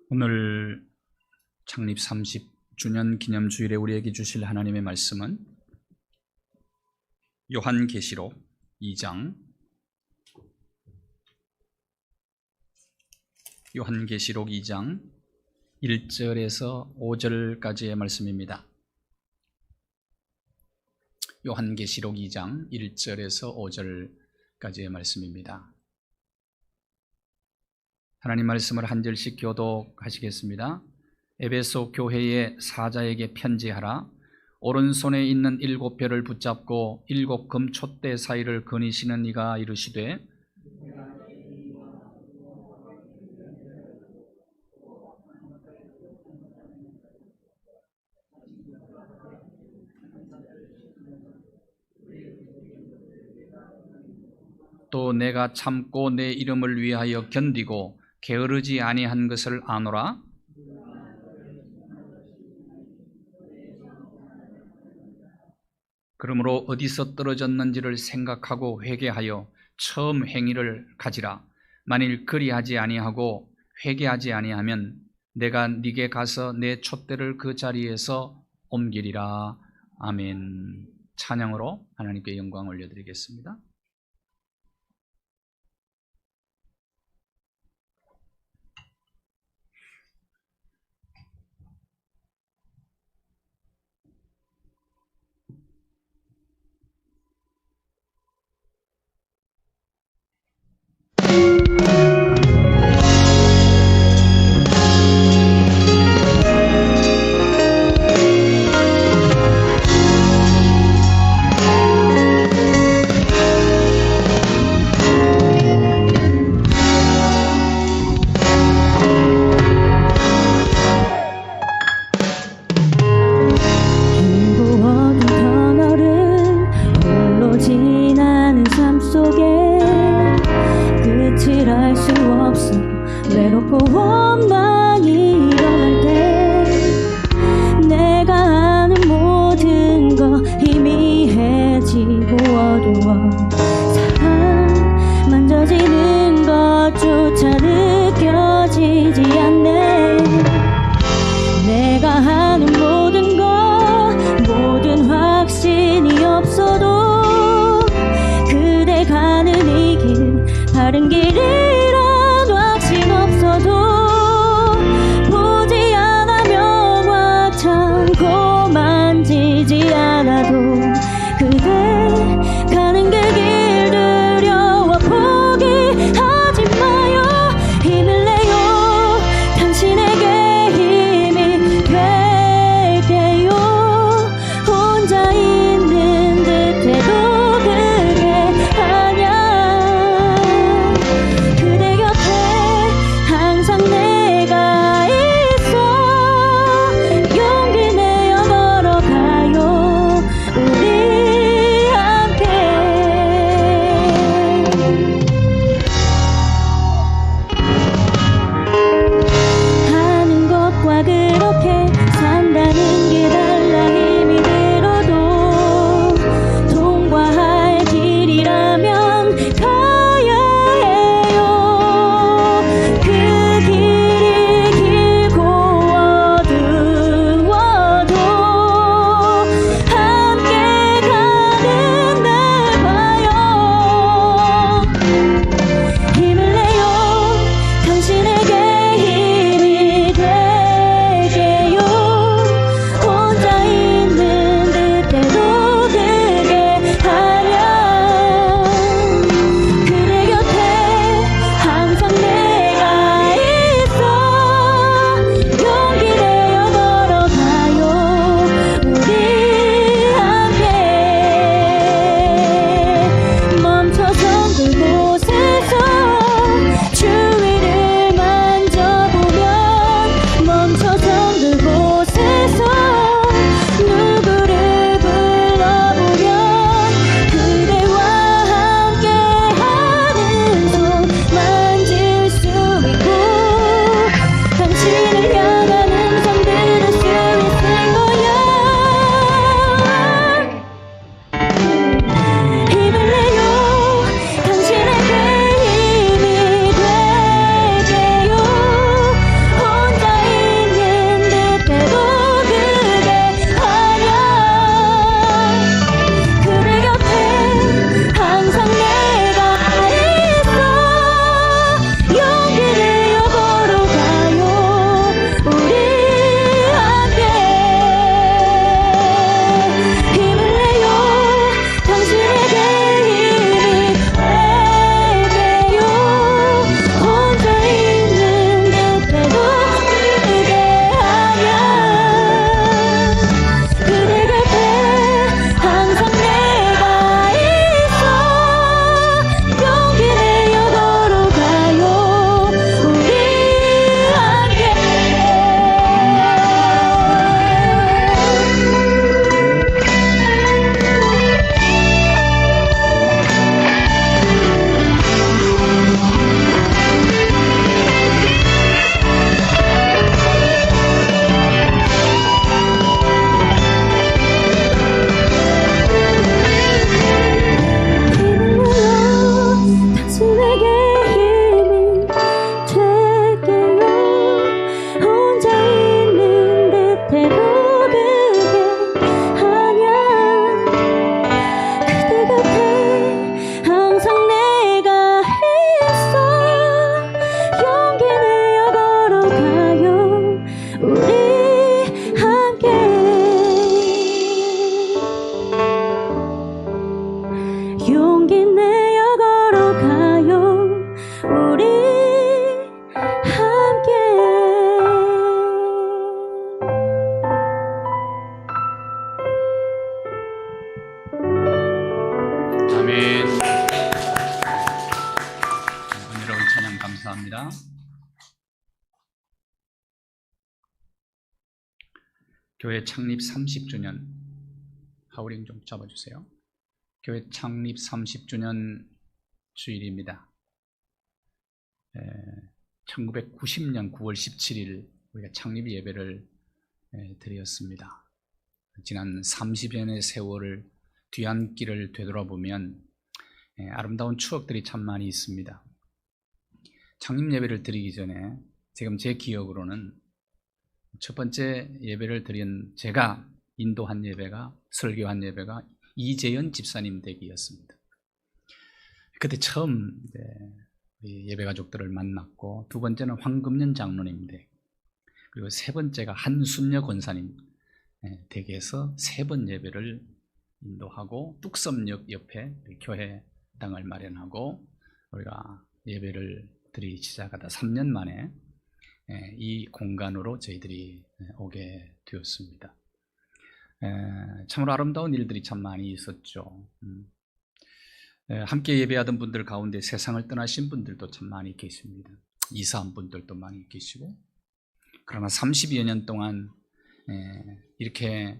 오늘 창립 30주년 기념주일에 우리에게 주실 하나님의 말씀은 요한계시록 2장 1절에서 5절까지의 말씀입니다. 요한계시록 2장 1절에서 5절까지의 말씀입니다. 하나님 말씀을 한 절씩 교독하시겠습니다. 에베소 교회의 사자에게 편지하라. 오른손에 있는 7별을 붙잡고 7 금 촛대 사이를 거니시는 이가 이르시되 또 내가 참고 내 이름을 위하여 견디고 게으르지 아니한 것을 아노라. 그러므로 어디서 떨어졌는지를 생각하고 회개하여 처음 행위를 가지라. 만일 그리하지 아니하고 회개하지 아니하면 내가 네게 가서 내 촛대를 그 자리에서 옮기리라. 아멘. 찬양으로 하나님께 영광 올려드리겠습니다. 다른 길이라도 확신 없어도 하겠습니다. 교회 창립 30주년, 하우링 좀 잡아주세요. 교회 창립 30주년 주일입니다. 1990년 9월 17일 우리가 창립 예배를 드렸습니다. 지난 30여 년의 세월을 뒤안길을 되돌아보면 아름다운 추억들이 참 많이 있습니다. 창립 예배를 드리기 전에 지금 제 기억으로는 첫 번째 예배를 드린 제가 인도한 예배가, 설교한 예배가 이재현 집사님 댁이었습니다. 그때 처음 예배 가족들을 만났고, 두 번째는 황금년 장로님 댁, 그리고 세 번째가 한순녀 권사님 댁에서 세 번 예배를 인도하고, 뚝섬역 옆에 교회당을 마련하고 우리가 예배를 드리기 시작하다 3년 만에 이 공간으로 저희들이 오게 되었습니다. 참으로 아름다운 일들이 참 많이 있었죠. 함께 예배하던 분들 가운데 세상을 떠나신 분들도 참 많이 계십니다. 이사한 분들도 많이 계시고, 그러나 30여 년 동안 이렇게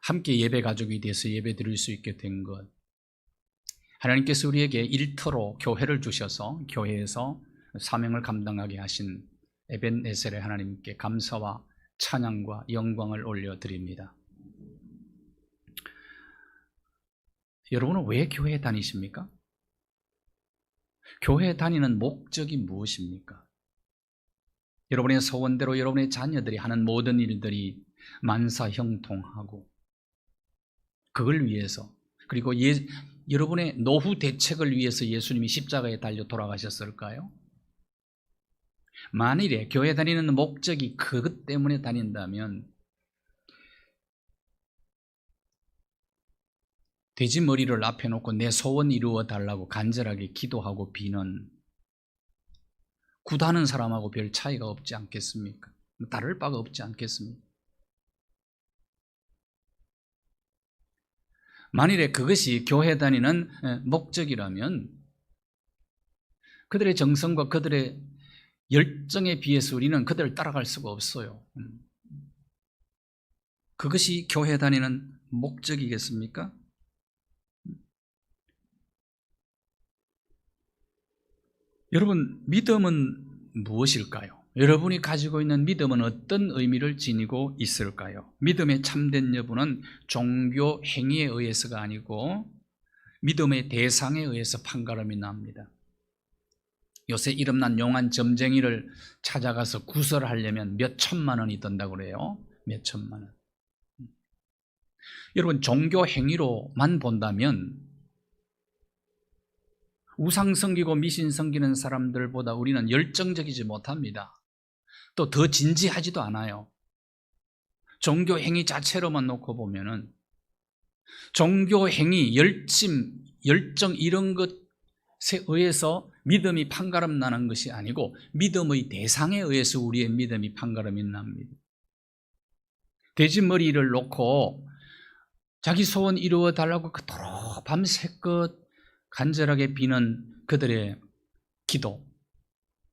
함께 예배 가족이 돼서 예배 드릴 수 있게 된 것, 하나님께서 우리에게 일터로 교회를 주셔서 교회에서 사명을 감당하게 하신 에벤에셀의 하나님께 감사와 찬양과 영광을 올려드립니다. 여러분은 왜 교회에 다니십니까? 교회에 다니는 목적이 무엇입니까? 여러분의 소원대로 여러분의 자녀들이 하는 모든 일들이 만사형통하고, 그걸 위해서, 그리고 여러분의 노후 대책을 위해서 예수님이 십자가에 달려 돌아가셨을까요? 만일에 교회 다니는 목적이 그것 때문에 다닌다면 돼지 머리를 앞에 놓고 내 소원 이루어 달라고 간절하게 기도하고 비는 굿하는 사람하고 별 차이가 없지 않겠습니까? 다를 바가 없지 않겠습니까? 만일에 그것이 교회 다니는 목적이라면 그들의 정성과 그들의 열정에 비해서 우리는 그들을 따라갈 수가 없어요. 그것이 교회 다니는 목적이겠습니까? 여러분, 믿음은 무엇일까요? 여러분이 가지고 있는 믿음은 어떤 의미를 지니고 있을까요? 믿음의 참된 여부는 종교 행위에 의해서가 아니고 믿음의 대상에 의해서 판가름이 납니다. 요새 이름난 용한 점쟁이를 찾아가서 구설하려면 몇 천만 원이 든다고 그래요. 몇 천만 원. 여러분, 종교 행위로만 본다면 우상 섬기고 미신 섬기는 사람들보다 우리는 열정적이지 못합니다. 또 더 진지하지도 않아요. 종교 행위 자체로만 놓고 보면은 종교 행위, 열정 이런 것에 의해서 믿음이 판가름 나는 것이 아니고 믿음의 대상에 의해서 우리의 믿음이 판가름이 납니다. 돼지머리를 놓고 자기 소원 이루어 달라고 그토록 밤새껏 간절하게 비는 그들의 기도,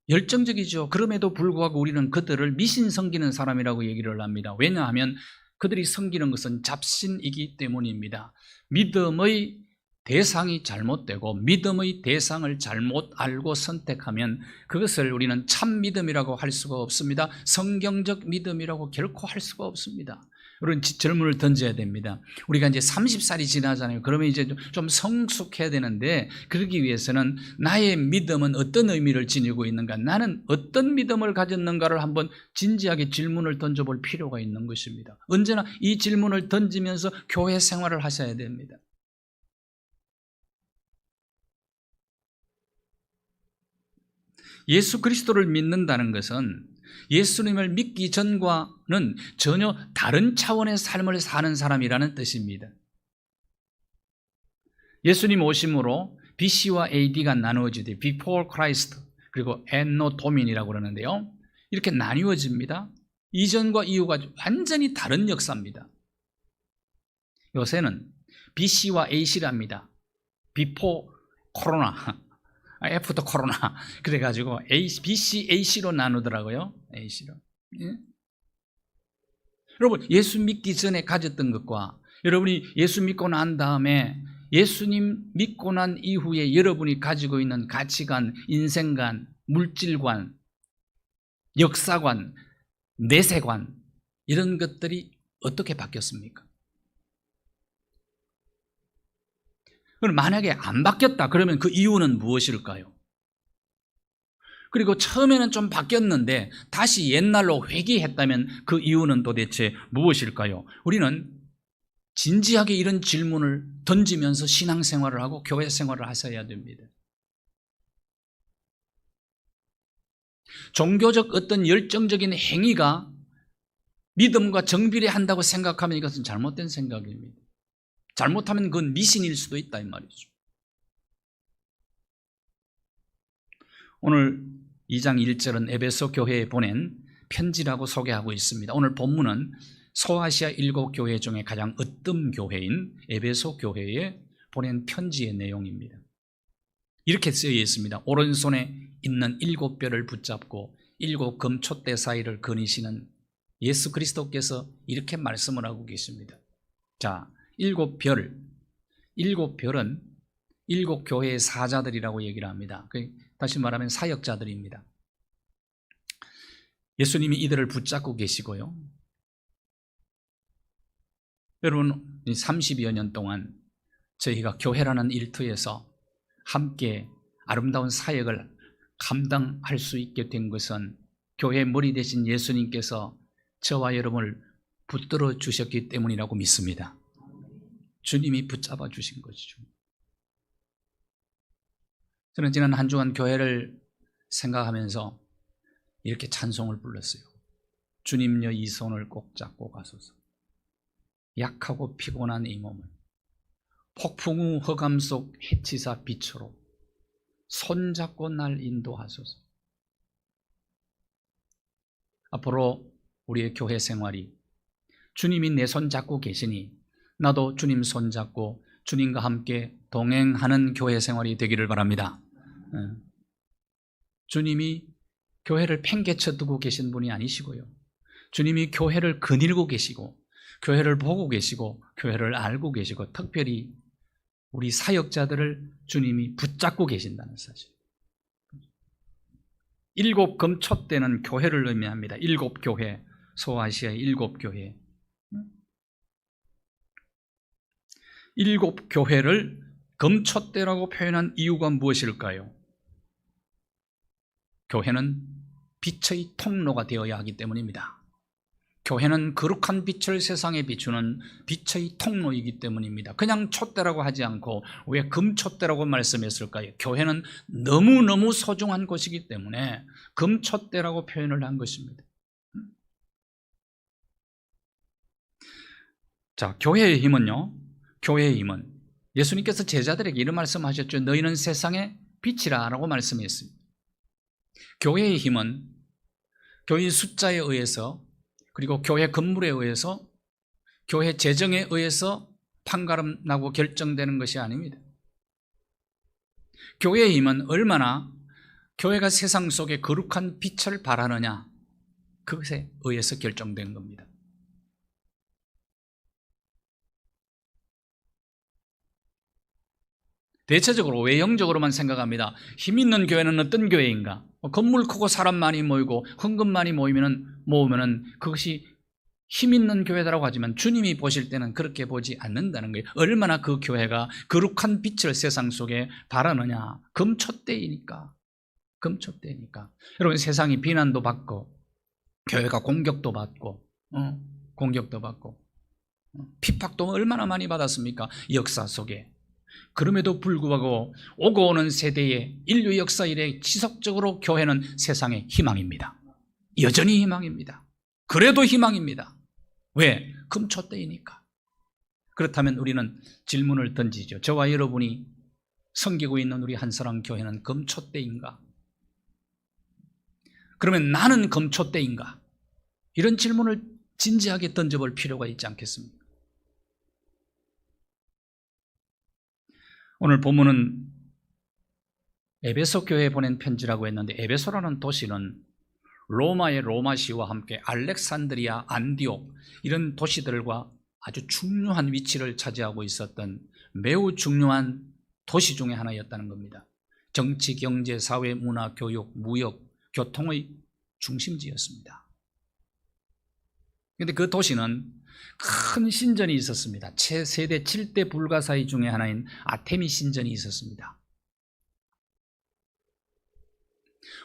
열정적이죠. 그럼에도 불구하고 우리는 그들을 미신 섬기는 사람이라고 얘기를 합니다. 왜냐하면 그들이 섬기는 것은 잡신이기 때문입니다. 믿음의 대상이 잘못되고 믿음의 대상을 잘못 알고 선택하면 그것을 우리는 참 믿음이라고 할 수가 없습니다. 성경적 믿음이라고 결코 할 수가 없습니다. 우리는 질문을 던져야 됩니다. 우리가 이제 30살이 지나잖아요. 그러면 이제 좀 성숙해야 되는데, 그러기 위해서는 나의 믿음은 어떤 의미를 지니고 있는가, 나는 어떤 믿음을 가졌는가를 한번 진지하게 질문을 던져볼 필요가 있는 것입니다. 언제나 이 질문을 던지면서 교회 생활을 하셔야 됩니다. 예수 그리스도를 믿는다는 것은 예수님을 믿기 전과는 전혀 다른 차원의 삶을 사는 사람이라는 뜻입니다. 예수님 오심으로 BC와 AD가 나누어지되 Before Christ 그리고 Anno Domin이라고 그러는데요, 이렇게 나뉘어집니다. 이전과 이후가 완전히 다른 역사입니다. 요새는 BC와 AC랍니다. Before 코로나, F도 코로나. 그래가지고 BC, AC로 나누더라고요. AC로. 예? 여러분, 예수 믿기 전에 가졌던 것과 여러분이 예수 믿고 난 다음에 예수님 믿고 난 이후에 여러분이 가지고 있는 가치관, 인생관, 물질관, 역사관, 내세관, 이런 것들이 어떻게 바뀌었습니까? 그럼 만약에 안 바뀌었다 그러면 그 이유는 무엇일까요? 그리고 처음에는 좀 바뀌었는데 다시 옛날로 회귀했다면 그 이유는 도대체 무엇일까요? 우리는 진지하게 이런 질문을 던지면서 신앙생활을 하고 교회 생활을 하셔야 됩니다. 종교적 어떤 열정적인 행위가 믿음과 정비례한다고 생각하면 이것은 잘못된 생각입니다. 잘못하면 그건 미신일 수도 있다 이 말이죠. 오늘 2장 1절은 에베소 교회에 보낸 편지라고 소개하고 있습니다. 오늘 본문은 소아시아 7교회 중에 가장 으뜸 교회인 에베소 교회에 보낸 편지의 내용입니다. 이렇게 쓰여 있습니다. 오른손에 있는 7뼈를 붙잡고 7 금촛대 사이를 거니시는 예수 그리스도께서 이렇게 말씀을 하고 계십니다. 자, 7별, 7별은 7교회의 사자들이라고 얘기를 합니다. 다시 말하면 사역자들입니다. 예수님이 이들을 붙잡고 계시고요. 여러분, 30여 년 동안 저희가 교회라는 일터에서 함께 아름다운 사역을 감당할 수 있게 된 것은 교회의 머리 되신 예수님께서 저와 여러분을 붙들어 주셨기 때문이라고 믿습니다. 주님이 붙잡아 주신 것이죠. 저는 지난 한 주간 교회를 생각하면서 이렇게 찬송을 불렀어요. 주님여 이 손을 꼭 잡고 가소서. 약하고 피곤한 이 몸을 폭풍 후 허감 속 해치사 빛으로 손잡고 날 인도하소서. 앞으로 우리의 교회 생활이 주님이 내 손 잡고 계시니 나도 주님 손 잡고 주님과 함께 동행하는 교회 생활이 되기를 바랍니다. 주님이 교회를 팽개쳐 두고 계신 분이 아니시고요. 주님이 교회를 거닐고 계시고 교회를 보고 계시고 교회를 알고 계시고 특별히 우리 사역자들을 주님이 붙잡고 계신다는 사실. 7 금촛대는 교회를 의미합니다. 7교회, 소아시아의 7교회. 7교회를 금촛대라고 표현한 이유가 무엇일까요? 교회는 빛의 통로가 되어야 하기 때문입니다. 교회는 거룩한 빛을 세상에 비추는 빛의 통로이기 때문입니다. 그냥 촛대라고 하지 않고 왜 금촛대라고 말씀했을까요? 교회는 너무너무 소중한 곳이기 때문에 금촛대라고 표현을 한 것입니다. 자, 교회의 힘은요, 교회의 힘은 예수님께서 제자들에게 이런 말씀하셨죠. 너희는 세상의 빛이라 라고 말씀했습니다. 교회의 힘은 교인 숫자에 의해서 그리고 교회 건물에 의해서 교회 재정에 의해서 판가름 나고 결정되는 것이 아닙니다. 교회의 힘은 얼마나 교회가 세상 속에 거룩한 빛을 발하느냐 그것에 의해서 결정된 겁니다. 대체적으로 외형적으로만 생각합니다. 힘 있는 교회는 어떤 교회인가? 건물 크고 사람 많이 모이고 헌금 많이 모으면은 그것이 힘 있는 교회다라고 하지만 주님이 보실 때는 그렇게 보지 않는다는 거예요. 얼마나 그 교회가 거룩한 빛을 세상 속에 발하느냐. 금촛대이니까. 금촛대이니까. 여러분, 세상이 비난도 받고 교회가 공격도 받고 핍박도 얼마나 많이 받았습니까? 역사 속에. 그럼에도 불구하고 오고 오는 세대의 인류 역사 이래 지속적으로 교회는 세상의 희망입니다. 여전히 희망입니다. 그래도 희망입니다. 왜? 금촛대이니까. 그렇다면 우리는 질문을 던지죠. 저와 여러분이 섬기고 있는 우리 한사랑 교회는 금촛대인가? 그러면 나는 금촛대인가? 이런 질문을 진지하게 던져볼 필요가 있지 않겠습니까? 오늘 본문은 에베소 교회에 보낸 편지라고 했는데 에베소라는 도시는 로마의 로마시와 함께 알렉산드리아, 안디옥 이런 도시들과 아주 중요한 위치를 차지하고 있었던 매우 중요한 도시 중에 하나였다는 겁니다. 정치, 경제, 사회, 문화, 교육, 무역, 교통의 중심지였습니다. 그런데 그 도시는 큰 신전이 있었습니다. 최세대 7대 불가사의 중에 하나인 아테미 신전이 있었습니다.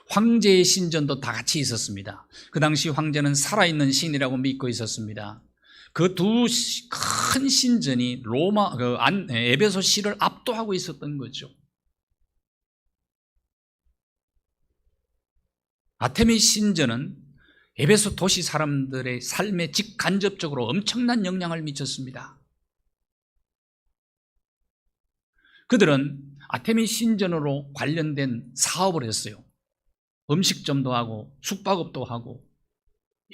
황제의 신전도 다 같이 있었습니다. 그 당시 황제는 살아있는 신이라고 믿고 있었습니다. 그 두 큰 신전이 에베소시를 압도하고 있었던 거죠. 아테미 신전은 에베소 도시 사람들의 삶에 직간접적으로 엄청난 영향을 미쳤습니다. 그들은 아테미 신전으로 관련된 사업을 했어요. 음식점도 하고 숙박업도 하고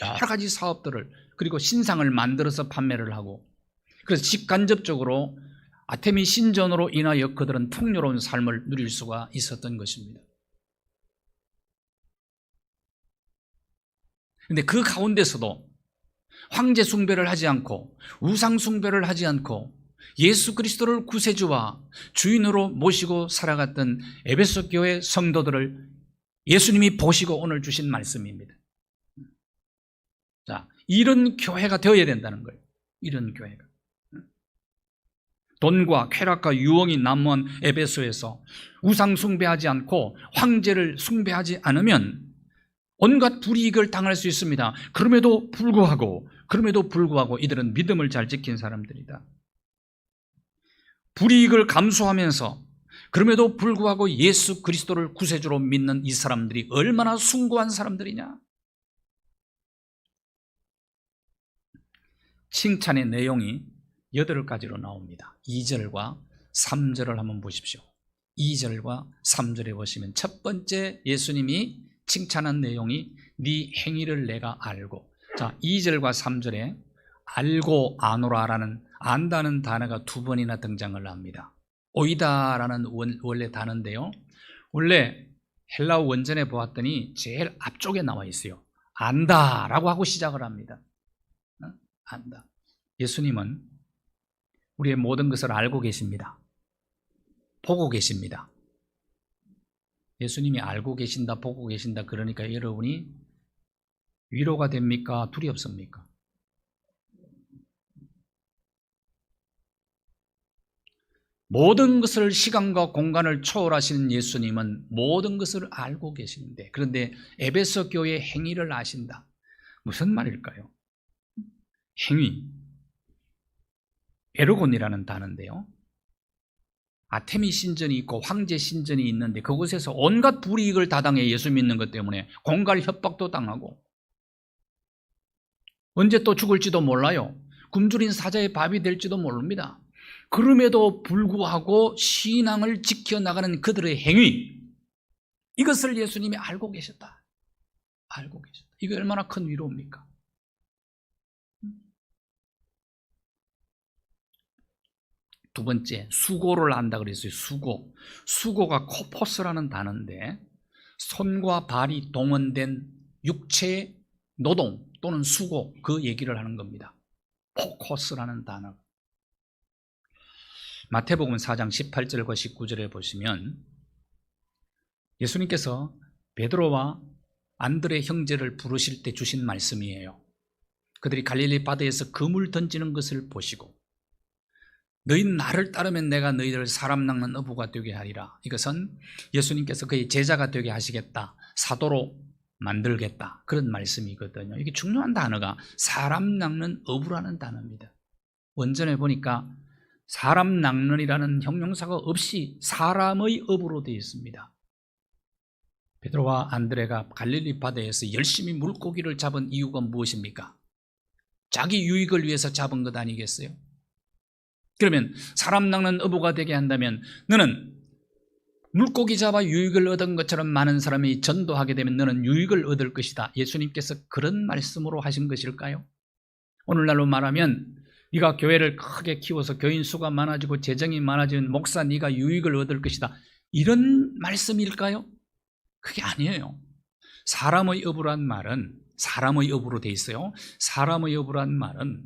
여러 가지 사업들을, 그리고 신상을 만들어서 판매를 하고, 그래서 직간접적으로 아테미 신전으로 인하여 그들은 풍요로운 삶을 누릴 수가 있었던 것입니다. 그런데 그 가운데서도 황제 숭배를 하지 않고 우상 숭배를 하지 않고 예수 그리스도를 구세주와 주인으로 모시고 살아갔던 에베소 교회 성도들을 예수님이 보시고 오늘 주신 말씀입니다. 자, 이런 교회가 되어야 된다는 거예요. 이런 교회가. 돈과 쾌락과 유흥이 난무한 에베소에서 우상 숭배하지 않고 황제를 숭배하지 않으면 온갖 불이익을 당할 수 있습니다. 그럼에도 불구하고 이들은 믿음을 잘 지킨 사람들이다. 불이익을 감수하면서 그럼에도 불구하고 예수 그리스도를 구세주로 믿는 이 사람들이 얼마나 숭고한 사람들이냐. 칭찬의 내용이 8가지로 나옵니다. 2절과 3절을 한번 보십시오. 2절과 3절에 보시면 첫 번째 예수님이 칭찬한 내용이 네 행위를 내가 알고, 자 2절과 3절에 알고 아노라라는 안다는 단어가 2번이나 등장을 합니다. 오이다라는 원래 단어인데요, 원래 헬라어 원전에 보았더니 제일 앞쪽에 나와 있어요. 안다라고 하고 시작을 합니다. 안다. 예수님은 우리의 모든 것을 알고 계십니다. 보고 계십니다. 예수님이 알고 계신다, 보고 계신다, 그러니까 여러분이 위로가 됩니까? 두렵습니까? 모든 것을, 시간과 공간을 초월하시는 예수님은 모든 것을 알고 계시는데, 그런데 에베소 교회의 행위를 아신다. 무슨 말일까요? 행위, 에르곤이라는 단어인데요, 아테미 신전이 있고 황제 신전이 있는데 그곳에서 온갖 불이익을 다당해 예수 믿는 것 때문에 공갈 협박도 당하고, 언제 또 죽을지도 몰라요. 굶주린 사자의 밥이 될지도 모릅니다. 그럼에도 불구하고 신앙을 지켜나가는 그들의 행위, 이것을 예수님이 알고 계셨다. 알고 계셨다. 이게 얼마나 큰 위로입니까? 두 번째, 수고를 한다 그랬어요. 수고가 코포스라는 단어인데 손과 발이 동원된 육체의 노동 또는 수고, 그 얘기를 하는 겁니다. 포코스라는 단어. 마태복음 4장 18절과 19절에 보시면 예수님께서 베드로와 안드레 형제를 부르실 때 주신 말씀이에요. 그들이 갈릴리 바다에서 그물 던지는 것을 보시고 너희 나를 따르면 내가 너희를 사람 낚는 어부가 되게 하리라. 이것은 예수님께서 그의 제자가 되게 하시겠다, 사도로 만들겠다, 그런 말씀이거든요. 이게 중요한 단어가 사람 낚는 어부라는 단어입니다. 원전에 보니까 사람 낚는이라는 형용사가 없이 사람의 어부로 되어 있습니다. 베드로와 안드레가 갈릴리 바다에서 열심히 물고기를 잡은 이유가 무엇입니까? 자기 유익을 위해서 잡은 것 아니겠어요? 그러면 사람 낚는 어부가 되게 한다면 너는 물고기 잡아 유익을 얻은 것처럼 많은 사람이 전도하게 되면 너는 유익을 얻을 것이다. 예수님께서 그런 말씀으로 하신 것일까요? 오늘날로 말하면 네가 교회를 크게 키워서 교인 수가 많아지고 재정이 많아지면 목사 네가 유익을 얻을 것이다, 이런 말씀일까요? 그게 아니에요. 사람의 어부란 말은, 사람의 어부로 돼 있어요. 사람의 어부란 말은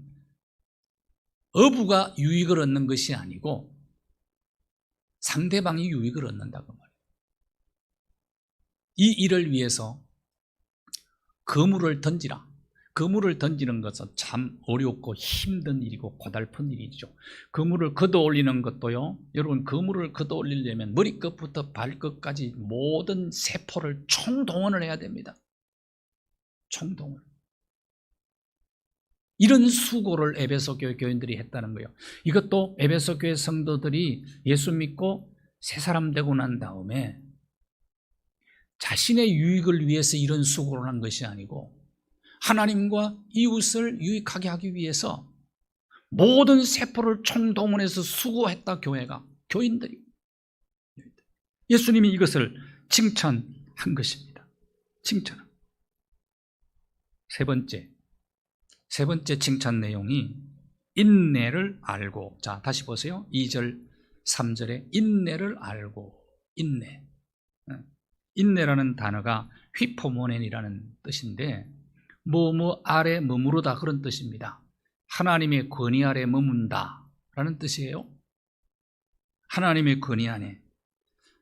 어부가 유익을 얻는 것이 아니고 상대방이 유익을 얻는다고 말해요. 이 일을 위해서 그물을 던지라. 그물을 던지는 것은 참 어렵고 힘든 일이고 고달픈 일이죠. 그물을 걷어 올리는 것도요, 여러분, 그물을 걷어 올리려면 머리끝부터 발끝까지 모든 세포를 총동원을 해야 됩니다. 총동원. 이런 수고를 에베소 교회 교인들이 했다는 거예요. 이것도 에베소 교회 성도들이 예수 믿고 새 사람 되고 난 다음에 자신의 유익을 위해서 이런 수고를 한 것이 아니고 하나님과 이웃을 유익하게 하기 위해서 모든 세포를 총동원해서 수고했다. 교회가, 교인들이. 예수님이 이것을 칭찬한 것입니다. 칭찬. 세 번째 칭찬 내용이 인내를 알고. 자, 다시 보세요. 2절 3절에 인내를 알고. 인내라는 단어가 휘포모넨이라는 뜻인데 뭐뭐 아래 머무르다 그런 뜻입니다. 하나님의 권위 아래 머문다 라는 뜻이에요. 하나님의 권위 안에,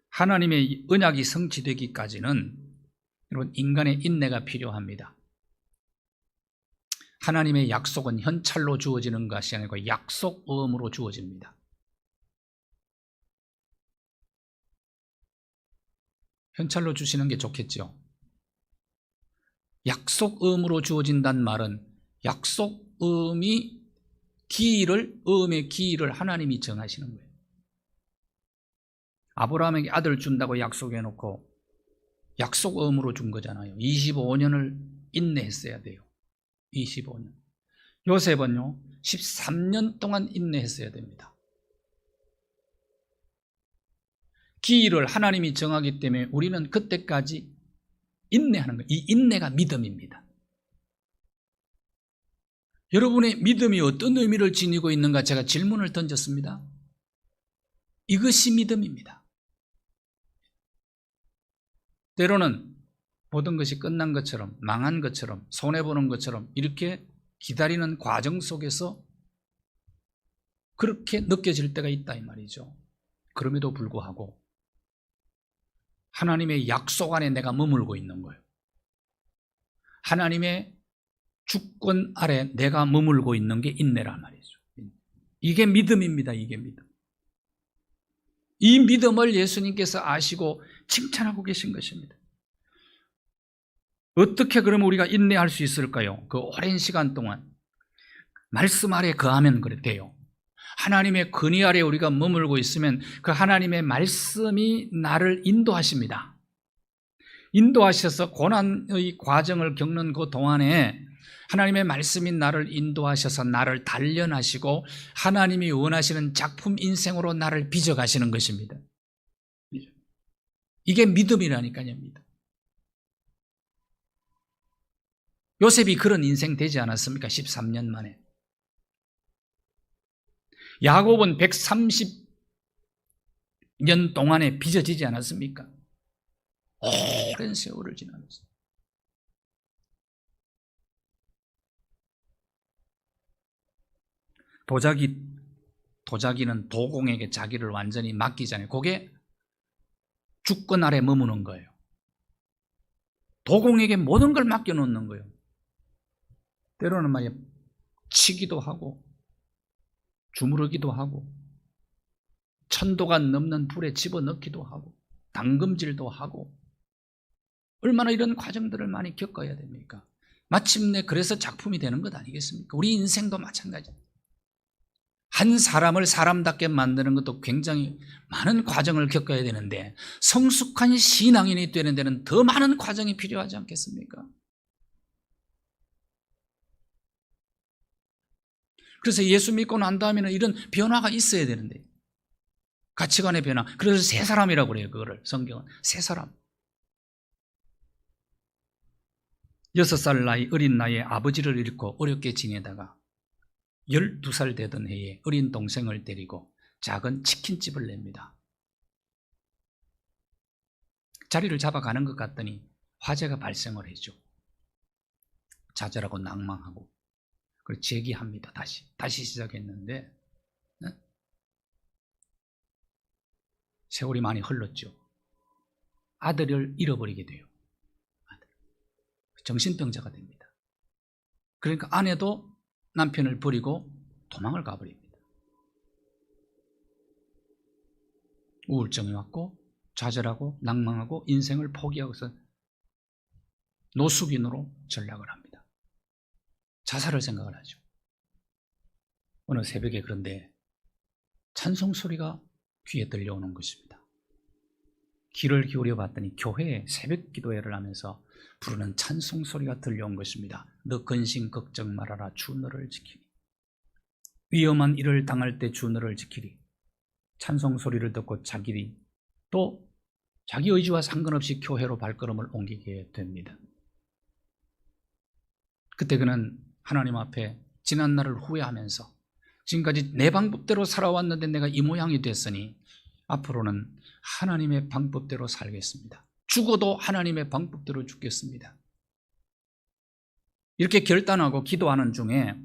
하나님의 언약이 성취되기까지는 여러분 인간의 인내가 필요합니다. 하나님의 약속은 현찰로 주어지는 것이 아니고 약속음으로 주어집니다. 현찰로 주시는 게 좋겠죠. 약속음으로 주어진다는 말은 약속음의 기일을 하나님이 정하시는 거예요. 아브라함에게 아들 준다고 약속해놓고 약속음으로 준 거잖아요. 25년을 인내했어야 돼요. 25년. 요셉은요 13년 동안 인내했어야 됩니다. 기일을 하나님이 정하기 때문에 우리는 그때까지 인내하는 거예요. 이 인내가 믿음입니다. 여러분의 믿음이 어떤 의미를 지니고 있는가 제가 질문을 던졌습니다. 이것이 믿음입니다. 때로는 모든 것이 끝난 것처럼, 망한 것처럼, 손해보는 것처럼 이렇게 기다리는 과정 속에서 그렇게 느껴질 때가 있다 이 말이죠. 그럼에도 불구하고 하나님의 약속 안에 내가 머물고 있는 거예요. 하나님의 주권 아래 내가 머물고 있는 게 인내란 말이죠. 이게 믿음입니다. 이게 믿음. 이 믿음을 예수님께서 아시고 칭찬하고 계신 것입니다. 어떻게 그러면 우리가 인내할 수 있을까요? 그 오랜 시간 동안 말씀 아래 거하면 그래 돼요. 하나님의 권위 아래 우리가 머물고 있으면 그 하나님의 말씀이 나를 인도하십니다. 인도하셔서 고난의 과정을 겪는 그 동안에 하나님의 말씀이 나를 인도하셔서 나를 단련하시고 하나님이 원하시는 작품 인생으로 나를 빚어가시는 것입니다. 이게 믿음이라니까요. 믿음. 요셉이 그런 인생 되지 않았습니까? 13년 만에. 야곱은 130년 동안에 빚어지지 않았습니까? 오랜 세월을 지나면서. 도자기는 도공에게 자기를 완전히 맡기잖아요. 그게 주권 아래 머무는 거예요. 도공에게 모든 걸 맡겨놓는 거예요. 때로는 말이야 치기도 하고 주무르기도 하고 천도가 넘는 불에 집어넣기도 하고 담금질도 하고 얼마나 이런 과정들을 많이 겪어야 됩니까? 마침내 그래서 작품이 되는 것 아니겠습니까? 우리 인생도 마찬가지입니다. 한 사람을 사람답게 만드는 것도 굉장히 많은 과정을 겪어야 되는데 성숙한 신앙인이 되는 데는 더 많은 과정이 필요하지 않겠습니까? 그래서 예수 믿고 난 다음에는 이런 변화가 있어야 되는데 가치관의 변화. 그래서 새 사람이라고 그래요. 그거를 성경은 새 사람. 6살 나이 어린 나이에 아버지를 잃고 어렵게 지내다가 12살 되던 해에 어린 동생을 데리고 작은 치킨집을 냅니다. 자리를 잡아가는 것 같더니 화재가 발생을 했죠. 좌절하고 낭망하고 그리고 재기합니다. 다시 시작했는데 세월이 많이 흘렀죠. 아들을 잃어버리게 돼요. 정신병자가 됩니다. 그러니까 아내도 남편을 버리고 도망을 가버립니다. 우울증이 왔고 좌절하고 낭망하고 인생을 포기하고서 노숙인으로 전락을 합니다. 자살을 생각을 하죠. 어느 새벽에 그런데 찬송 소리가 귀에 들려오는 것입니다. 귀를 기울여 봤더니 교회에 새벽 기도회를 하면서 부르는 찬송 소리가 들려온 것입니다. 너 근심 걱정 말아라 주 너를 지키리. 위험한 일을 당할 때 주 너를 지키리. 찬송 소리를 듣고 자기 의지와 상관없이 교회로 발걸음을 옮기게 됩니다. 그때 그는 하나님 앞에 지난 날을 후회하면서 지금까지 내 방법대로 살아왔는데 내가 이 모양이 됐으니 앞으로는 하나님의 방법대로 살겠습니다. 죽어도 하나님의 방법대로 죽겠습니다. 이렇게 결단하고 기도하는 중에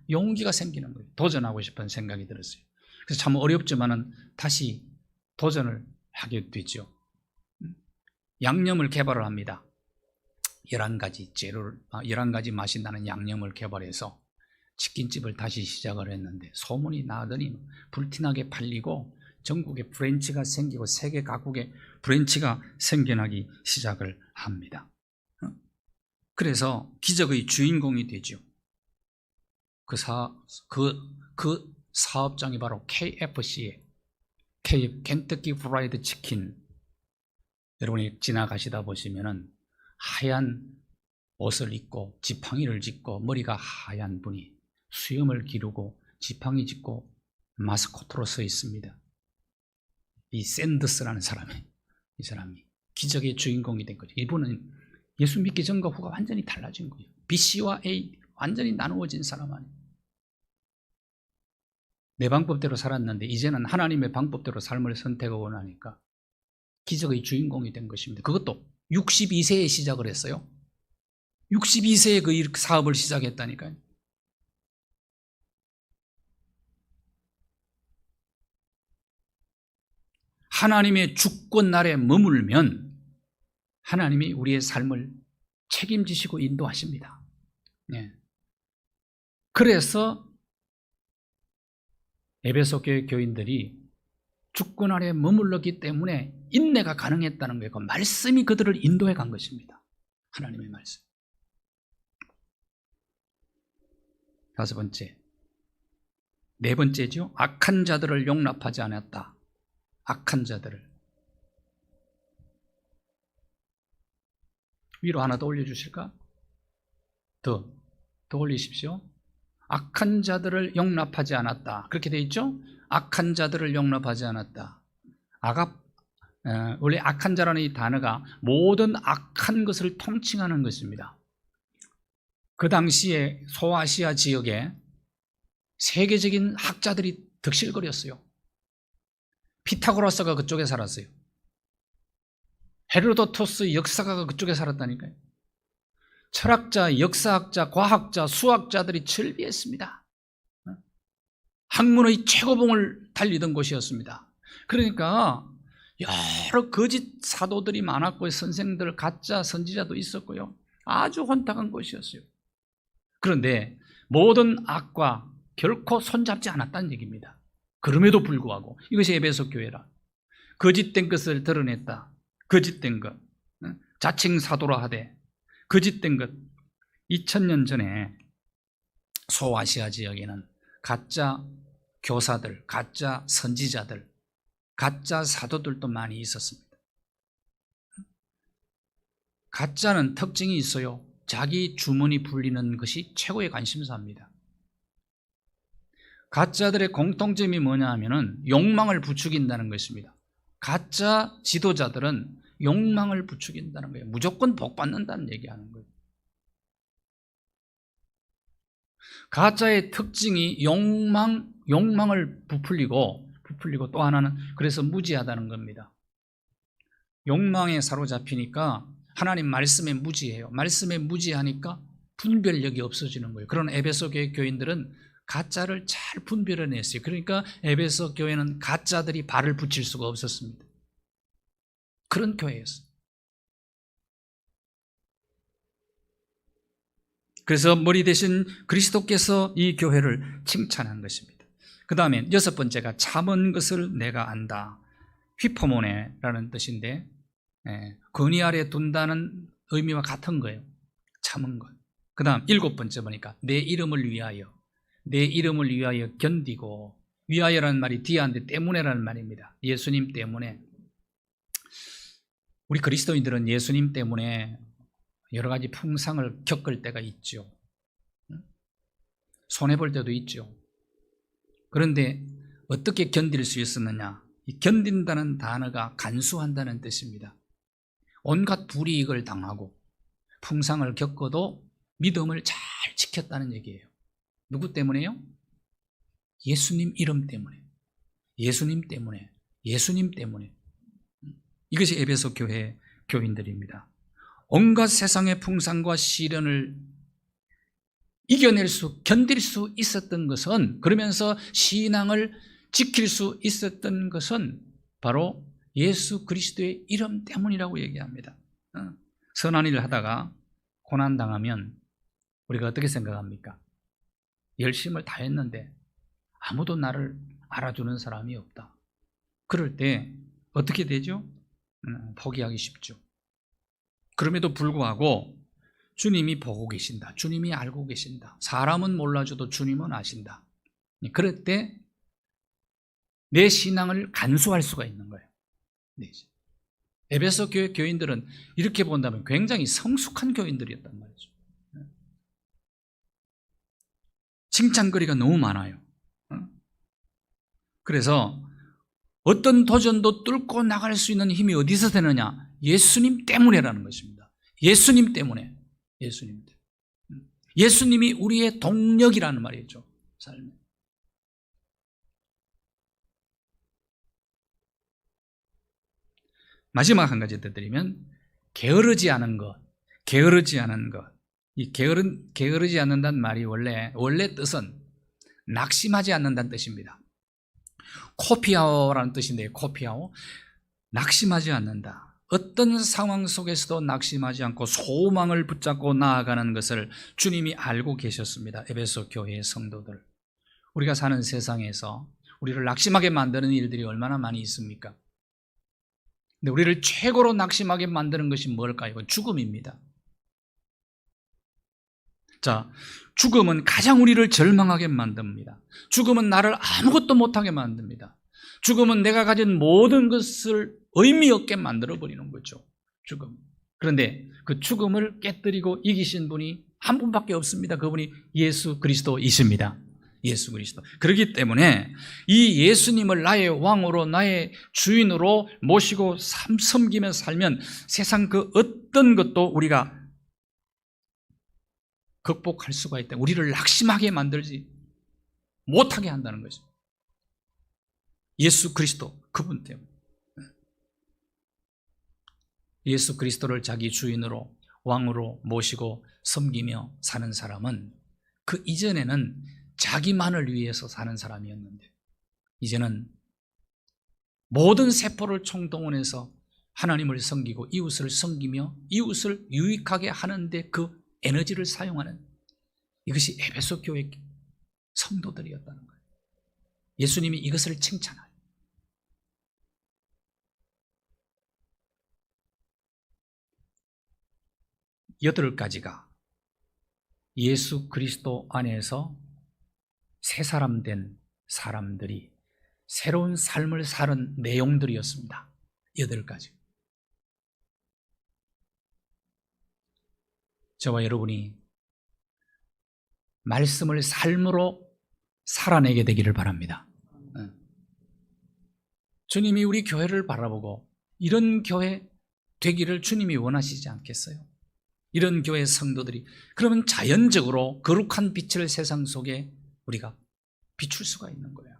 용기가 생기는 거예요. 도전하고 싶은 생각이 들었어요. 그래서 참 어렵지만은 다시 도전을 하게 되죠. 양념을 개발을 합니다. 11가지 맛이 나는 양념을 개발해서 치킨집을 다시 시작을 했는데 소문이 나더니 불티나게 팔리고 전국에 브랜치가 생기고 세계 각국에 브랜치가 생겨나기 시작을 합니다. 그래서 기적의 주인공이 되죠. 그 사업장이 바로 KFC의 켄터키 프라이드 치킨. 여러분이 지나가시다 보시면은 하얀 옷을 입고 지팡이를 짚고 머리가 하얀 분이 수염을 기르고 지팡이 짚고 마스코트로 서 있습니다. 이 샌더스라는 이 사람이 기적의 주인공이 된 거죠. 이분은 예수 믿기 전과 후가 완전히 달라진 거예요. BC와 A 완전히 나누어진 사람 아니에요. 내 방법대로 살았는데 이제는 하나님의 방법대로 삶을 선택하고 나니까 기적의 주인공이 된 것입니다. 그것도 62세에 시작을 했어요. 62세에 그 사업을 시작했다니까요. 하나님의 주권 아래 머물면 하나님이 우리의 삶을 책임지시고 인도하십니다. 네. 그래서 에베소 교회 교인들이 주권 아래 머물렀기 때문에 인내가 가능했다는 거예요. 그 말씀이 그들을 인도해 간 것입니다. 하나님의 말씀. 5번째, 4번째죠. 악한 자들을 용납하지 않았다. 악한 자들을. 위로 하나 더 올려주실까? 더 올리십시오. 악한 자들을 용납하지 않았다. 그렇게 되어 있죠? 악한 자들을 용납하지 않았다. 원래 악한 자라는 이 단어가 모든 악한 것을 통칭하는 것입니다. 그 당시에 소아시아 지역에 세계적인 학자들이 득실거렸어요. 피타고라스가 그쪽에 살았어요. 헤로도토스 역사가가 그쪽에 살았다니까요. 철학자, 역사학자, 과학자, 수학자들이 즐비했습니다. 학문의 최고봉을 달리던 곳이었습니다. 그러니까 여러 거짓 사도들이 많았고 선생들, 가짜 선지자도 있었고요. 아주 혼탁한 곳이었어요. 그런데 모든 악과 결코 손잡지 않았다는 얘기입니다. 그럼에도 불구하고 이것이 에베소 교회라. 거짓된 것을 드러냈다. 거짓된 것. 자칭 사도라 하되 거짓된 것. 2000년 전에 소아시아 지역에는 가짜 교사들, 가짜 선지자들, 가짜 사도들도 많이 있었습니다. 가짜는 특징이 있어요. 자기 주문이 불리는 것이 최고의 관심사입니다. 가짜들의 공통점이 뭐냐 하면은 욕망을 부추긴다는 것입니다. 가짜 지도자들은 욕망을 부추긴다는 거예요. 무조건 복 받는다는 얘기하는 거예요. 가짜의 특징이 욕망을 부풀리고 또 하나는 그래서 무지하다는 겁니다. 욕망에 사로잡히니까 하나님 말씀에 무지해요. 말씀에 무지하니까 분별력이 없어지는 거예요. 그런 에베소 교회 교인들은 가짜를 잘 분별해냈어요. 그러니까 에베소 교회는 가짜들이 발을 붙일 수가 없었습니다. 그런 교회였어요. 그래서 머리 대신 그리스도께서 이 교회를 칭찬한 것입니다. 그 다음에 여섯 번째가 참은 것을 내가 안다. 휘포모네라는 뜻인데 근위 아래 둔다는 의미와 같은 거예요. 참은 것. 그 다음 일곱 번째 보니까 내 이름을 위하여, 내 이름을 위하여 견디고, 위하여라는 말이 뒤안데 때문에라는 말입니다. 예수님 때문에. 우리 그리스도인들은 예수님 때문에 여러 가지 풍상을 겪을 때가 있죠. 손해볼 때도 있죠. 그런데 어떻게 견딜 수 있었느냐? 이 견딘다는 단어가 간수한다는 뜻입니다. 온갖 불이익을 당하고 풍상을 겪어도 믿음을 잘 지켰다는 얘기예요. 누구 때문에요? 예수님 이름 때문에, 예수님 때문에, 예수님 때문에. 이것이 에베소 교회 교인들입니다. 온갖 세상의 풍상과 시련을 견딜 수 있었던 것은, 그러면서 신앙을 지킬 수 있었던 것은 바로 예수 그리스도의 이름 때문이라고 얘기합니다. 선한 일을 하다가 고난당하면 우리가 어떻게 생각합니까? 열심을 다했는데 아무도 나를 알아주는 사람이 없다. 그럴 때 어떻게 되죠? 포기하기 쉽죠. 그럼에도 불구하고 주님이 보고 계신다. 주님이 알고 계신다. 사람은 몰라줘도 주님은 아신다. 그럴 때 내 신앙을 간수할 수가 있는 거예요. 에베소 교회 교인들은 이렇게 본다면 굉장히 성숙한 교인들이었단 말이죠. 칭찬거리가 너무 많아요. 그래서 어떤 도전도 뚫고 나갈 수 있는 힘이 어디서 되느냐? 예수님 때문에라는 것입니다. 예수님 때문에. 예수님 때문에. 예수님이 우리의 동력이라는 말이죠. 삶에. 마지막 한 가지 더 드리면 게으르지 않은 것. 게으르지 않은 것. 이 게으르지 않는다는 말이 원래 뜻은 낙심하지 않는다는 뜻입니다. 코피아오라는 뜻인데요. 코피아오. 낙심하지 않는다. 어떤 상황 속에서도 낙심하지 않고 소망을 붙잡고 나아가는 것을 주님이 알고 계셨습니다. 에베소 교회의 성도들. 우리가 사는 세상에서 우리를 낙심하게 만드는 일들이 얼마나 많이 있습니까? 근데 우리를 최고로 낙심하게 만드는 것이 뭘까요? 죽음입니다. 자, 죽음은 가장 우리를 절망하게 만듭니다. 죽음은 나를 아무것도 못하게 만듭니다. 죽음은 내가 가진 모든 것을 의미 없게 만들어버리는 거죠. 죽음. 그런데 그 죽음을 깨뜨리고 이기신 분이 한 분밖에 없습니다. 그분이 예수 그리스도이십니다. 예수 그리스도. 그렇기 때문에 이 예수님을 나의 왕으로, 나의 주인으로 모시고 섬기며 살면 세상 그 어떤 것도 우리가 극복할 수가 있다. 우리를 낙심하게 만들지 못하게 한다는 것입니다. 예수 그리스도, 그분 때문에. 예수 그리스도를 자기 주인으로, 왕으로 모시고 섬기며 사는 사람은 그 이전에는 자기만을 위해서 사는 사람이었는데 이제는 모든 세포를 총동원해서 하나님을 섬기고 이웃을 섬기며 이웃을 유익하게 하는데 그 에너지를 사용하는, 이것이 에베소 교회 성도들이었다는 거예요. 예수님이 이것을 칭찬하요. 8가지가 예수 그리스도 안에서 새 사람 된 사람들이 새로운 삶을 사는 내용들이었습니다. 8가지. 저와 여러분이 말씀을 삶으로 살아내게 되기를 바랍니다. 주님이 우리 교회를 바라보고 이런 교회 되기를 주님이 원하시지 않겠어요? 이런 교회 성도들이, 그러면 자연적으로 거룩한 빛을 세상 속에 우리가 비출 수가 있는 거예요.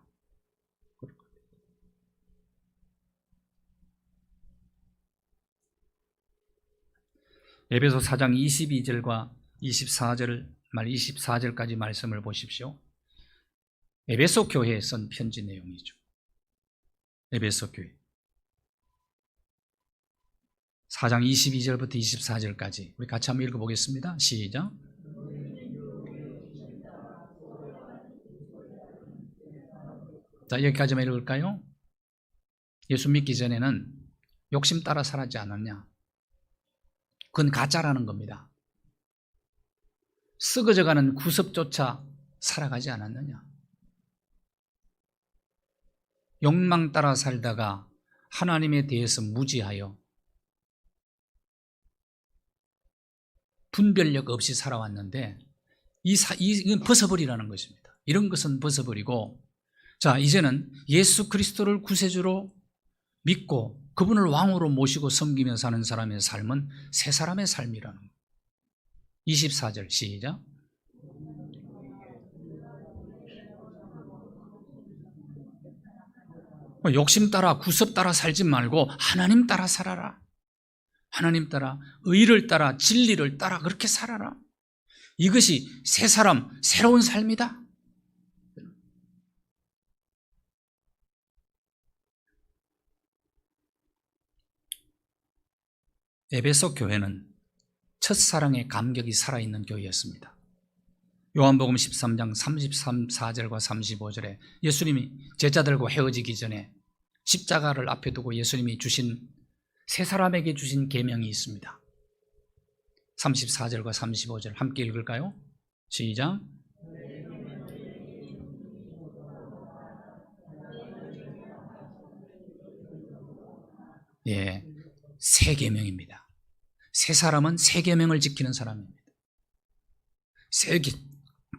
에베소 4장 22절과 24절까지 말씀을 보십시오. 에베소 교회에 쓴 편지 내용이죠. 에베소 교회 4장 22절부터 24절까지 우리 같이 한번 읽어보겠습니다. 시작. 자, 여기까지만 읽을까요? 예수 믿기 전에는 욕심 따라 살았지 않았냐? 그건 가짜라는 겁니다. 썩어져가는 구습조차 살아가지 않았느냐? 욕망 따라 살다가 하나님에 대해서 무지하여 분별력 없이 살아왔는데 이건 벗어버리라는 것입니다. 이런 것은 벗어버리고, 자, 이제는 예수 그리스도를 구세주로 믿고 그분을 왕으로 모시고 섬기며 사는 사람의 삶은 새 사람의 삶이라는 거예요. 24절 시작. 욕심 따라 구습 따라 살지 말고 하나님 따라 살아라. 하나님 따라, 의를 따라, 진리를 따라 그렇게 살아라. 이것이 새 사람, 새로운 삶이다. 에베소 교회는 첫사랑의 감격이 살아있는 교회였습니다. 요한복음 13장 34절과 35절에 예수님이 제자들과 헤어지기 전에 십자가를 앞에 두고 예수님이 주신 세 사람에게 주신 계명이 있습니다. 34절과 35절 함께 읽을까요? 시작. 예, 세 계명입니다. 세 사람은 세 계명을 지키는 사람입니다. 세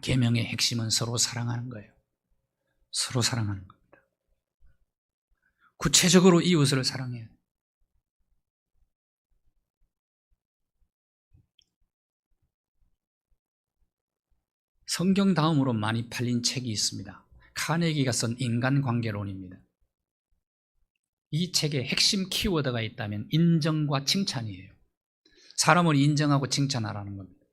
계명의 핵심은 서로 사랑하는 거예요. 서로 사랑하는 겁니다. 구체적으로 이웃을 사랑해야 돼요. 성경 다음으로 많이 팔린 책이 있습니다. 카네기가 쓴 인간관계론입니다. 이 책의 핵심 키워드가 있다면 인정과 칭찬이에요. 사람을 인정하고 칭찬하라는 겁니다.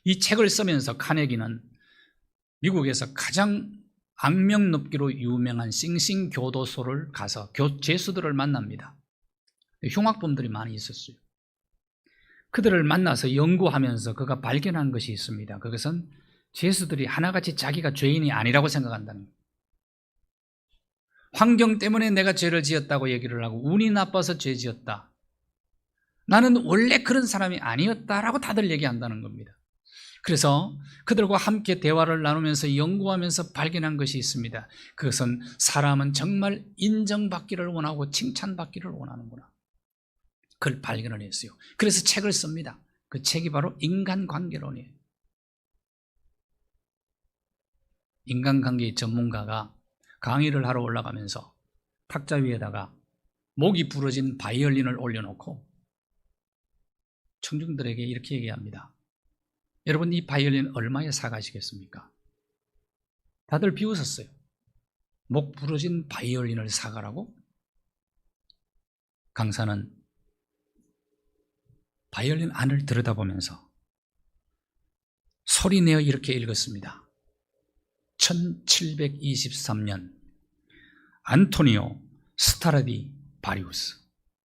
이 책을 쓰면서 카네기는 미국에서 가장 악명 높기로 유명한 싱싱 교도소를 가서 죄수들을 만납니다. 흉악범들이 많이 있었어요. 그들을 만나서 연구하면서 그가 발견한 것이 있습니다. 그것은 죄수들이 하나같이 자기가 죄인이 아니라고 생각한다는 거예요. 환경 때문에 내가 죄를 지었다고 얘기를 하고 운이 나빠서 죄 지었다. 나는 원래 그런 사람이 아니었다라고 다들 얘기한다는 겁니다. 그래서 그들과 함께 대화를 나누면서 연구하면서 발견한 것이 있습니다. 그것은 사람은 정말 인정받기를 원하고 칭찬받기를 원하는구나. 그걸 발견을 했어요. 그래서 책을 씁니다. 그 책이 바로 인간관계론이에요. 인간관계 전문가가 강의를 하러 올라가면서 탁자 위에다가 목이 부러진 바이올린을 올려놓고 청중들에게 이렇게 얘기합니다. 여러분, 이 바이올린 얼마에 사가시겠습니까? 다들 비웃었어요. 목 부러진 바이올린을 사가라고? 강사는 바이올린 안을 들여다보면서 소리내어 이렇게 읽었습니다. 1723년 안토니오 스타라디 바리우스,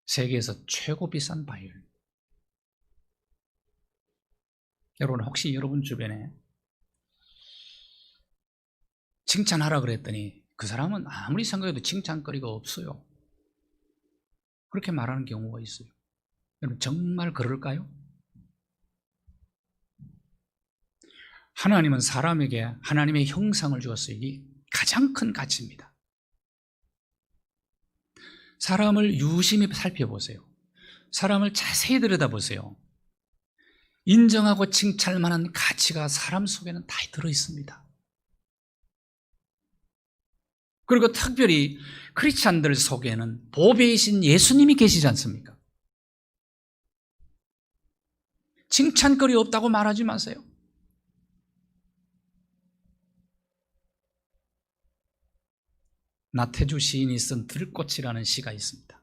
세계에서 최고 비싼 바이올린. 여러분, 혹시 여러분 주변에 칭찬하라 그랬더니 그 사람은 아무리 생각해도 칭찬거리가 없어요. 그렇게 말하는 경우가 있어요. 여러분, 정말 그럴까요? 하나님은 사람에게 하나님의 형상을 주었어요. 이게 가장 큰 가치입니다. 사람을 유심히 살펴보세요. 사람을 자세히 들여다보세요. 인정하고 칭찬할 만한 가치가 사람 속에는 다 들어있습니다. 그리고 특별히 크리스찬들 속에는 보배이신 예수님이 계시지 않습니까? 칭찬거리 없다고 말하지 마세요. 나태주 시인이 쓴 들꽃이라는 시가 있습니다.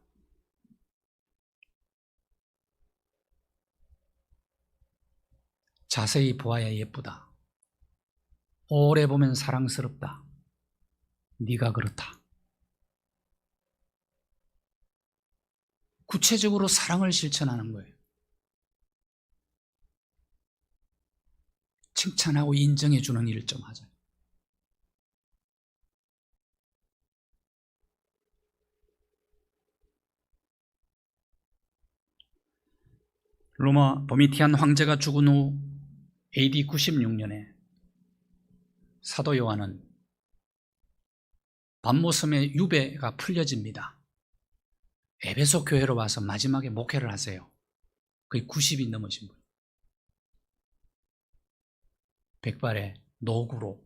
자세히 보아야 예쁘다. 오래 보면 사랑스럽다. 네가 그렇다. 구체적으로 사랑을 실천하는 거예요. 칭찬하고 인정해 주는 일을 좀 하자. 로마 도미티안 황제가 죽은 후 AD 96년에 사도 요한은 밤모섬의 유배가 풀려집니다. 에베소 교회로 와서 마지막에 목회를 하세요. 거의 90이 넘으신 분. 백발의 노구로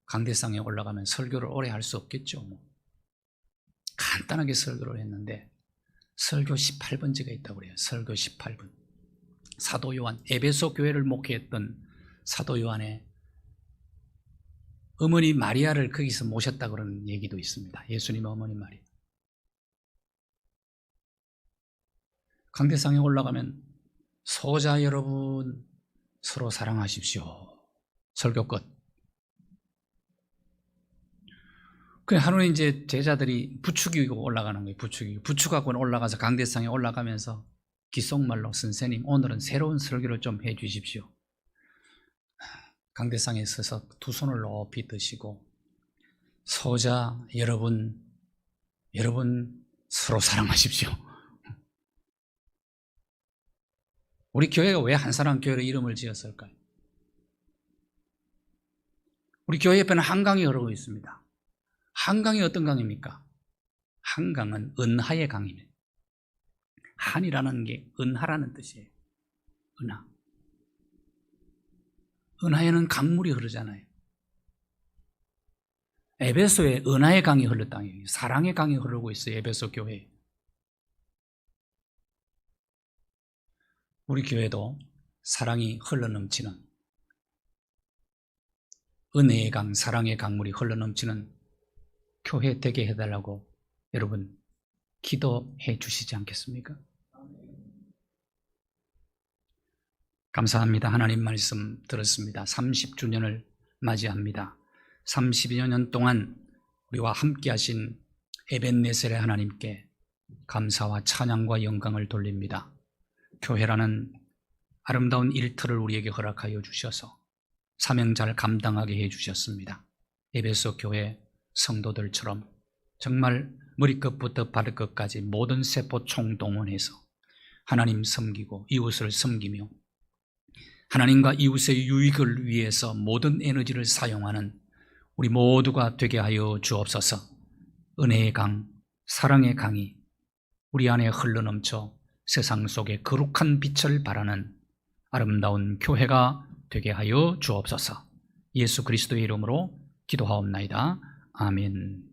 강대상에 올라가면 설교를 오래 할 수 없겠죠. 간단하게 설교를 했는데 설교 18번지가 있다고 그래요. 설교 18번. 사도 요한, 에베소 교회를 목회했던 사도 요한의 어머니 마리아를 거기서 모셨다고 그러는 얘기도 있습니다. 예수님의 어머니 마리아. 강대상에 올라가면 소자 여러분 서로 사랑하십시오. 설교 끝. 그 하루는 이제 제자들이 부추기고 올라가는 거예요. 부추기고 올라가서 강대상에 올라가면서 귓속말로 선생님 오늘은 새로운 설교를 좀 해 주십시오. 강대상에 서서 두 손을 높이 드시고 소자 여러분 서로 사랑하십시오. 우리 교회가 왜 한사랑교회로 이름을 지었을까요? 우리 교회 옆에는 한강이 흐르고 있습니다. 한강이 어떤 강입니까? 한강은 은하의 강입니다. 한이라는 게 은하라는 뜻이에요. 은하. 은하에는 강물이 흐르잖아요. 에베소에 은하의 강이 흘렀다니 사랑의 강이 흐르고 있어요. 에베소 교회에. 우리 교회도 사랑이 흘러넘치는 은혜의 강, 사랑의 강물이 흘러넘치는 교회 되게 해달라고 여러분 기도해 주시지 않겠습니까? 감사합니다. 하나님 말씀 들었습니다. 30주년을 맞이합니다. 30여 년 동안 우리와 함께 하신 에벤네셀의 하나님께 감사와 찬양과 영광을 돌립니다. 교회라는 아름다운 일터를 우리에게 허락하여 주셔서 사명 잘 감당하게 해 주셨습니다. 에베소 교회 성도들처럼 정말 머리끝부터 발끝까지 모든 세포 총동원해서 하나님 섬기고 이웃을 섬기며 하나님과 이웃의 유익을 위해서 모든 에너지를 사용하는 우리 모두가 되게 하여 주옵소서. 은혜의 강, 사랑의 강이 우리 안에 흘러넘쳐 세상 속에 거룩한 빛을 발하는 아름다운 교회가 되게 하여 주옵소서. 예수 그리스도의 이름으로 기도하옵나이다. 아멘.